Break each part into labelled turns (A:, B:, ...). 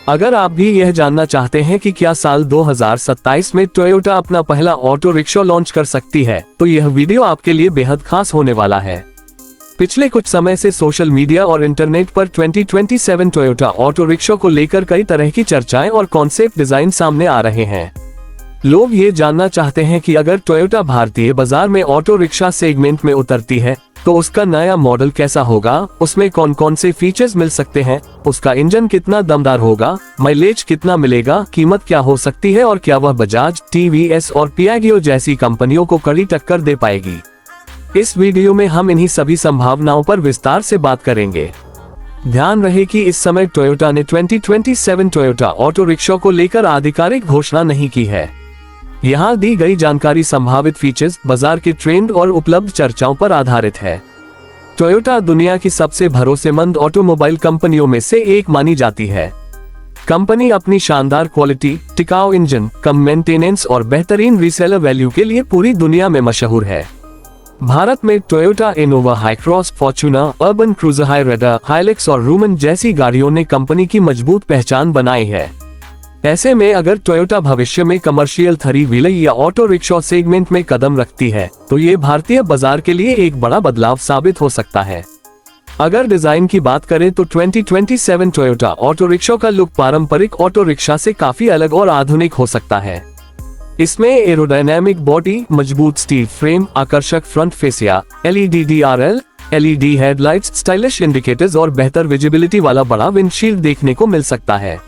A: अगर आप भी यह जानना चाहते हैं कि क्या साल 2027 में टोयोटा अपना पहला ऑटो रिक्शा लॉन्च कर सकती है, तो यह वीडियो आपके लिए बेहद खास होने वाला है। पिछले कुछ समय से सोशल मीडिया और इंटरनेट पर 2027 टोयोटा ऑटो रिक्शा को लेकर कई तरह की चर्चाएं और कॉन्सेप्ट डिजाइन सामने आ रहे हैं। लोग ये जानना चाहते हैं कि अगर टोयोटा भारतीय बाजार में ऑटो रिक्शा सेगमेंट में उतरती है तो उसका नया मॉडल कैसा होगा, उसमें कौन कौन से फीचर्स मिल सकते हैं, उसका इंजन कितना दमदार होगा, माइलेज कितना मिलेगा, कीमत क्या हो सकती है और क्या वह बजाज, टीवीएस और पियाजियो जैसी कंपनियों को कड़ी टक्कर दे पाएगी। इस वीडियो में हम इन्हीं सभी संभावनाओं पर विस्तार से बात करेंगे। ध्यान रहे कि इस समय टोयोटा ने 2027 टोयोटा ऑटो रिक्शा को लेकर आधिकारिक घोषणा नहीं की है। यहाँ दी गई जानकारी संभावित फीचर्स, बाजार के ट्रेंड और उपलब्ध चर्चाओं पर आधारित है। टोयोटा दुनिया की सबसे भरोसेमंद ऑटोमोबाइल कंपनियों में से एक मानी जाती है। कंपनी अपनी शानदार क्वालिटी, टिकाऊ इंजन, कम मेंटेनेंस और बेहतरीन रीसेलर वैल्यू के लिए पूरी दुनिया में मशहूर है। भारत में Toyota Innova, Hycross, Fortuner, Urban Cruiser, Hyryder, Hilux और रूमन जैसी गाड़ियों ने कंपनी की मजबूत पहचान बनाई है। ऐसे में अगर टोयोटा भविष्य में कमर्शियल थ्री व्हीलर या ऑटो रिक्शा सेगमेंट में कदम रखती है तो ये भारतीय बाजार के लिए एक बड़ा बदलाव साबित हो सकता है। अगर डिजाइन की बात करें तो 2027 टोयोटा ऑटो रिक्शा का लुक पारंपरिक ऑटो रिक्शा से काफी अलग और आधुनिक हो सकता है। इसमें एरोडायनामिक बॉडी, मजबूत स्टील फ्रेम, आकर्षक front fascia, LED DRL, LED headlights, stylish indicators और बेहतर विजिबिलिटी वाला बड़ा विंडशील्ड देखने को मिल सकता है।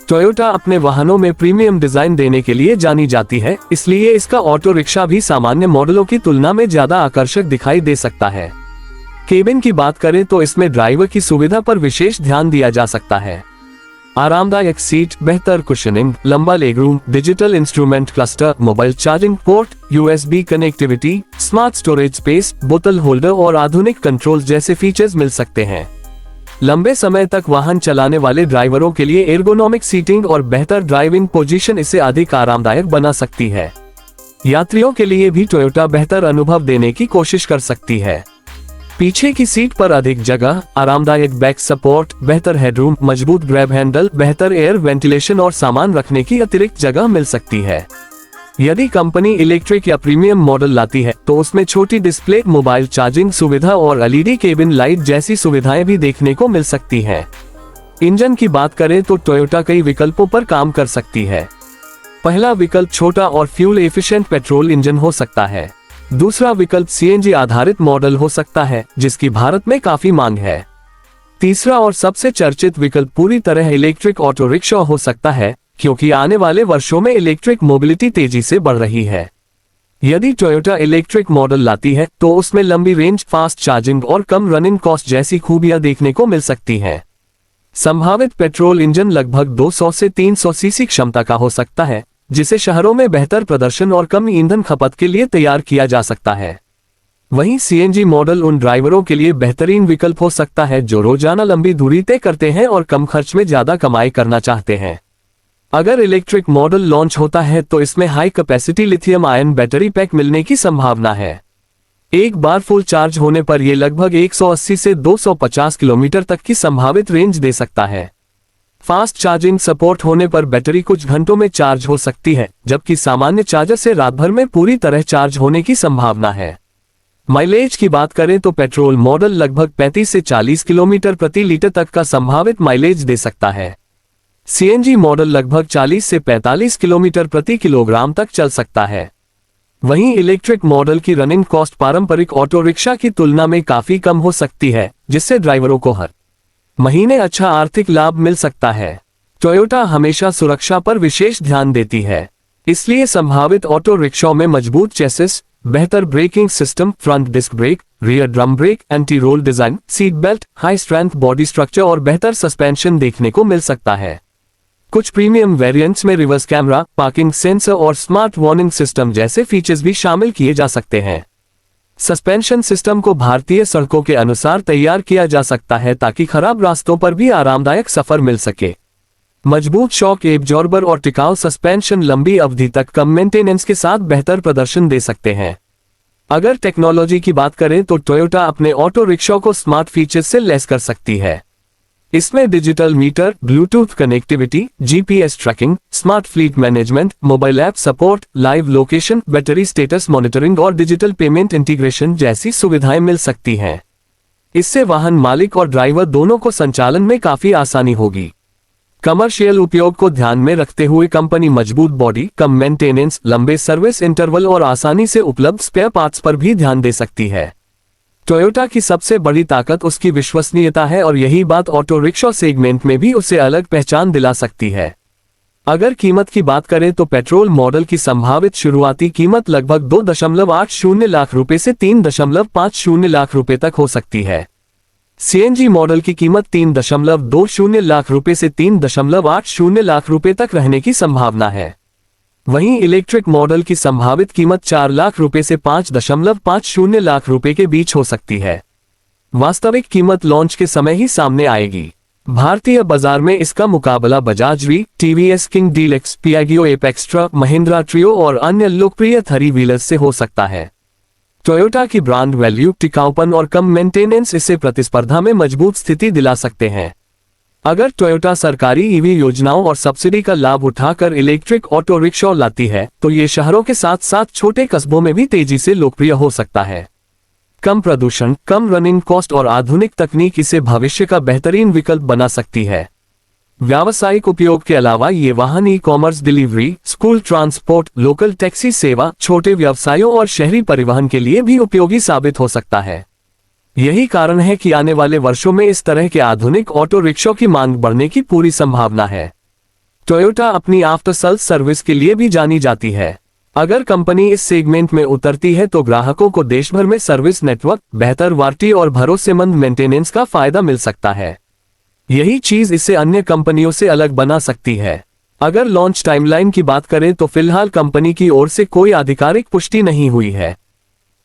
A: टोयोटा अपने वाहनों में प्रीमियम डिजाइन देने के लिए जानी जाती है, इसलिए इसका ऑटो रिक्शा भी सामान्य मॉडलों की तुलना में ज्यादा आकर्षक दिखाई दे सकता है। केबिन की बात करें तो इसमें ड्राइवर की सुविधा पर विशेष ध्यान दिया जा सकता है। आरामदायक सीट, बेहतर कुशनिंग, लंबा legroom, digital instrument cluster, mobile charging port, USB connectivity, smart storage space, बोतल होल्डर और आधुनिक कंट्रोल्स जैसे फीचर्स मिल सकते हैं। लंबे समय तक वाहन चलाने वाले ड्राइवरों के लिए एर्गोनॉमिक सीटिंग और बेहतर ड्राइविंग पोजीशन इसे अधिक आरामदायक बना सकती है। यात्रियों के लिए भी टोयोटा बेहतर अनुभव देने की कोशिश कर सकती है। पीछे की सीट पर अधिक जगह, आरामदायक बैक सपोर्ट, बेहतर हेडरूम, मजबूत ग्रैब हैंडल, बेहतर एयर वेंटिलेशन और सामान रखने की अतिरिक्त जगह मिल सकती है। यदि कंपनी इलेक्ट्रिक या प्रीमियम मॉडल लाती है तो उसमें छोटी डिस्प्ले, मोबाइल चार्जिंग सुविधा और एलईडी केबिन लाइट जैसी सुविधाएं भी देखने को मिल सकती हैं। इंजन की बात करें तो टोयोटा कई विकल्पों पर काम कर सकती है। पहला विकल्प छोटा और फ्यूल एफिशिएंट पेट्रोल इंजन हो सकता है। दूसरा विकल्प सीएनजी आधारित मॉडल हो सकता है, जिसकी भारत में काफी मांग है। तीसरा और सबसे चर्चित विकल्प पूरी तरह इलेक्ट्रिक ऑटो रिक्शा हो सकता है, क्योंकि आने वाले वर्षों में इलेक्ट्रिक मोबिलिटी तेजी से बढ़ रही है। यदि टोयोटा इलेक्ट्रिक मॉडल लाती है तो उसमें लंबी रेंज, फास्ट चार्जिंग और कम रनिंग कॉस्ट जैसी खूबियां देखने को मिल सकती हैं। संभावित पेट्रोल इंजन लगभग 200 से 300 सीसी क्षमता का हो सकता है, जिसे शहरों में बेहतर प्रदर्शन और कम ईंधन खपत के लिए तैयार किया जा सकता है। वहीं सीएनजी मॉडल उन ड्राइवरों के लिए बेहतरीन विकल्प हो सकता है जो रोजाना लंबी दूरी तय करते हैं और कम खर्च में ज्यादा कमाई करना चाहते हैं। अगर इलेक्ट्रिक मॉडल लॉन्च होता है तो इसमें high capacity lithium ion battery pack मिलने की संभावना है। एक बार फुल चार्ज होने पर यह लगभग 180 से 250 किलोमीटर तक की संभावित रेंज दे सकता है। फास्ट चार्जिंग सपोर्ट होने पर बैटरी कुछ घंटों में चार्ज हो सकती है, जबकि सामान्य चार्जर से रात भर में पूरी तरह चार्ज होने की संभावना है। माइलेज की बात करें तो पेट्रोल मॉडल लगभग 35 से 40 किलोमीटर प्रति लीटर तक का संभावित माइलेज दे सकता है। सीएनजी मॉडल लगभग 40 से 45 किलोमीटर प्रति किलोग्राम तक चल सकता है। वहीं इलेक्ट्रिक मॉडल की रनिंग कॉस्ट पारंपरिक ऑटो रिक्शा की तुलना में काफी कम हो सकती है, जिससे ड्राइवरों को हर महीने अच्छा आर्थिक लाभ मिल सकता है। टोयोटा हमेशा सुरक्षा पर विशेष ध्यान देती है, इसलिए संभावित ऑटो रिक्शाओं में मजबूत चेसिस, बेहतर braking system, front disc brake, rear drum brake, anti roll design, seat belt, high strength body structure और बेहतर सस्पेंशन देखने को मिल सकता है। कुछ प्रीमियम वेरिएंट्स में रिवर्स कैमरा, पार्किंग सेंसर और स्मार्ट वार्निंग सिस्टम जैसे फीचर्स भी शामिल किए जा सकते हैं। सस्पेंशन सिस्टम को भारतीय सड़कों के अनुसार तैयार किया जा सकता है ताकि खराब रास्तों पर भी आरामदायक सफर मिल सके। मजबूत शॉक एब्जॉर्बर और टिकाऊ सस्पेंशन लंबी अवधि तक कम मेंटेनेंस के साथ बेहतर प्रदर्शन दे सकते हैं। अगर टेक्नोलॉजी की बात करें तो टोयोटा अपने ऑटो रिक्शा को स्मार्ट फीचर्स से लैस कर सकती है। इसमें digital meter, Bluetooth connectivity, GPS tracking, smart fleet management, mobile app support, live location, battery status monitoring और डिजिटल पेमेंट इंटीग्रेशन जैसी सुविधाएं मिल सकती हैं। इससे वाहन मालिक और ड्राइवर दोनों को संचालन में काफी आसानी होगी। कमर्शियल उपयोग को ध्यान में रखते हुए कंपनी मजबूत बॉडी, कम मेंटेनेंस, लंबे सर्विस इंटरवल और आसानी से उपलब्ध स्पेयर पार्ट्स पर भी ध्यान दे सकती है। टोयोटा की सबसे बड़ी ताकत उसकी विश्वसनीयता है और यही बात ऑटो रिक्शा सेगमेंट में भी उसे अलग पहचान दिला सकती है। अगर कीमत की बात करें तो पेट्रोल मॉडल की संभावित शुरुआती कीमत लगभग 2.80 लाख रुपए से 3.50 लाख रुपए तक हो सकती है। सीएनजी मॉडल की कीमत 3.20 लाख रुपए से 3.80 लाख रुपए तक रहने की संभावना है। वहीं इलेक्ट्रिक मॉडल की संभावित कीमत 4 लाख रुपए से 5.50 लाख रुपए के बीच हो सकती है। वास्तविक कीमत लॉन्च के समय ही सामने आएगी। भारतीय बाजार में इसका मुकाबला Bajaj V, TVS King Deluxe, Piaggio Ape Xtra, Mahindra Treo और अन्य लोकप्रिय थ्री व्हीलर्स से हो सकता है। टोयोटा की ब्रांड वैल्यू, टिकाऊपन और कम मेंटेनेंस इसे प्रतिस्पर्धा में मजबूत स्थिति दिला सकते हैं। अगर टोयोटा सरकारी ईवी योजनाओं और सब्सिडी का लाभ उठाकर इलेक्ट्रिक ऑटो रिक्शा लाती है तो ये शहरों के साथ साथ छोटे कस्बों में भी तेजी से लोकप्रिय हो सकता है। कम प्रदूषण, कम रनिंग कॉस्ट और आधुनिक तकनीक इसे भविष्य का बेहतरीन विकल्प बना सकती है। व्यावसायिक उपयोग के अलावा ये वाहन e commerce, delivery, school transport, local taxi सेवा, छोटे व्यवसायों और शहरी परिवहन के लिए भी उपयोगी साबित हो सकता है। यही कारण है कि आने वाले वर्षों में इस तरह के आधुनिक ऑटो रिक्शा की मांग बढ़ने की पूरी संभावना है। टोयोटा अपनी आफ्टर सेल्स सर्विस के लिए भी जानी जाती है। अगर कंपनी इस सेगमेंट में उतरती है तो ग्राहकों को देश भर में सर्विस नेटवर्क, बेहतर वारंटी और भरोसेमंद मेंटेनेंस का फायदा मिल सकता है। यही चीज इसे अन्य कंपनियों से अलग बना सकती है। अगर लॉन्च टाइमलाइन की बात करें तो फिलहाल कंपनी की ओर से कोई आधिकारिक पुष्टि नहीं हुई है।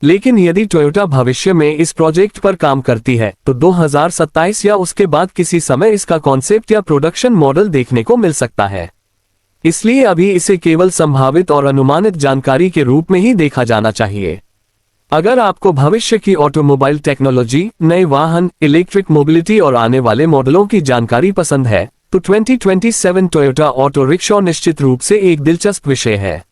A: लेकिन यदि टोयोटा भविष्य में इस प्रोजेक्ट पर काम करती है तो 2027 या उसके बाद किसी समय इसका कॉन्सेप्ट या प्रोडक्शन मॉडल देखने को मिल सकता है। इसलिए अभी इसे केवल संभावित और अनुमानित जानकारी के रूप में ही देखा जाना चाहिए। अगर आपको भविष्य की ऑटोमोबाइल टेक्नोलॉजी, नए वाहन, इलेक्ट्रिक मोबिलिटी और आने वाले मॉडलों की जानकारी पसंद है तो 2027 टोयोटा ऑटो रिक्शा निश्चित रूप से एक दिलचस्प विषय है।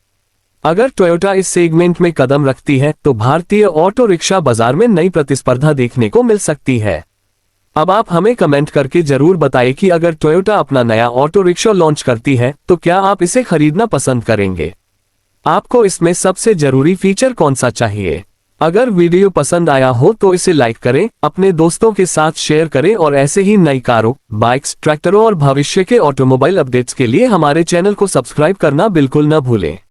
A: अगर टोयोटा इस सेगमेंट में कदम रखती है तो भारतीय ऑटो रिक्शा बाजार में नई प्रतिस्पर्धा देखने को मिल सकती है। अब आप हमें कमेंट करके जरूर बताएं कि अगर टोयोटा अपना नया ऑटो रिक्शा लॉन्च करती है तो क्या आप इसे खरीदना पसंद करेंगे? आपको इसमें सबसे जरूरी फीचर कौन सा चाहिए? अगर वीडियो पसंद आया हो तो इसे लाइक करें, अपने दोस्तों के साथ शेयर करें और ऐसे ही नई कारों, बाइक्स, ट्रैक्टरों और भविष्य के ऑटोमोबाइल अपडेट्स के लिए हमारे चैनल को सब्सक्राइब करना बिल्कुल न भूलें।